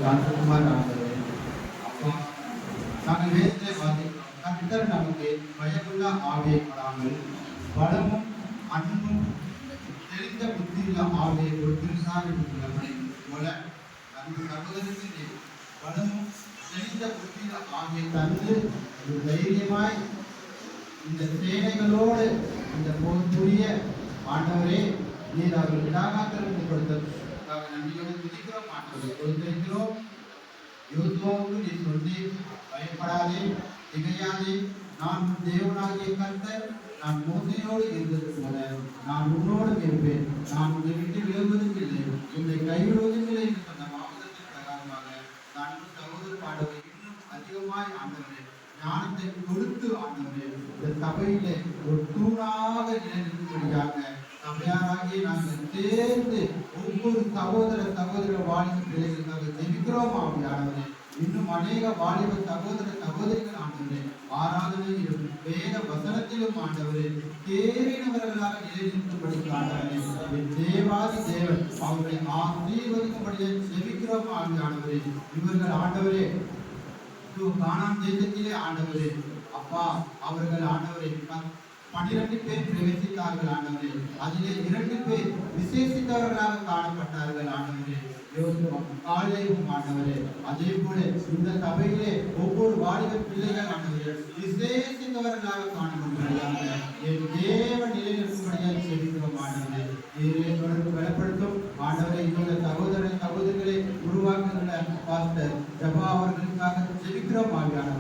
ராஜகுமார் ஆண்டவரே, அப்பா நாங்கள் வேதத்தை வாசிக்கிறோம். கர்த்தர் நமக்கு பயமுள்ள ஆவியை கொடாமல் பலமும் அன்பும் தெளிந்த புத்தியுள்ள ஆவியை கொடுத்திருந்தார் என்று போல அந்த சகோதரத்திற்கு பலமும் தெளிந்த புத்தியுள்ள ஆவியை தந்து ஒரு தைரியமாய் இந்த சேனைகளோடு இந்த போர்க்குரிய ஆண்டவரே நீர் அவர்கள் விடாகாத்திற்கு கொடுத்ததற்காக நன்றியோடு துதிக்கிறோம். ஆண்டவரை கொடுத்திருக்கிறோம். யோசுவாவுக்கு நீ சொல்லி பயப்படாதே, திகையாதே, நான் தேவனாகிய கர்த்தர், நான் மோசையோடு இருந்தது போல நான் உன்னோடு இருப்பேன், நான் உன்னை விட்டு விலகுவதும் இல்லை, உன்னை கைவிடுவதும் இல்லை என்று சொன்ன வாக்குதத்தின் பிரகாரமாக நான் சகோதர ஆண்டவரை இன்னும் அதிகமாய் ஆண்டவரே ஞானத்தை கொடுத்து ஆண்டவரே இந்த சபையிலே ஒரு தூணாக நிலைநிறுத்தும்படியாக சபையாராகிய நாங்கள் சேர்ந்து ஒவ்வொரு சகோதர வாலிப பிள்ளைகளுக்காக ஜெபிக்கிறோம். ஆவியானவரே இன்னும் அநேக வாலிப சகோதரிகள் ஆண்டவரே ஆராதனையிலும் வேத வசனத்திலும் ஆண்டவரே தேறினவர்களாக நிலைநிறுத்தும்படி ஆண்டவரே என் தேவாதி தேவன் அவர்களை ஆசீர்வதிக்கும்படியே ஜெபிக்கிறோம். ஆவியானவரே இவர்கள் ஆண்டவரே கானான் தேசத்திலே ஆண்டவரே அப்பா அவர்கள் ஆண்டவரே 12 பேர் பிரவேசித்தார்கள் ஆண்டவரே, அதிலே 2 பேர் விசேஷித்தவர்களாக காணப்பட்டார்கள் ஆண்டவரே, காலேயும் ஆண்டவரே. அதே போல இந்த சபையிலே ஒவ்வொரு வாலிப பிள்ளைகள் ஆண்டவரே விசேஷித்தவர்களாக காணப்படுகிறாங்க. என் தேவ நிலைநிறுத்தும்படியாக செபிக்கிறோம் ஆண்டவரே. நீரே தொடர்ந்து பலப்படுத்தும் ஆண்டவரை. இந்த சகோதரிகளை உருவாக்குகின்ற பாஸ்டர் ஜபா அவர்களுக்காக ஜெபிக்கிறோம் ஆகியான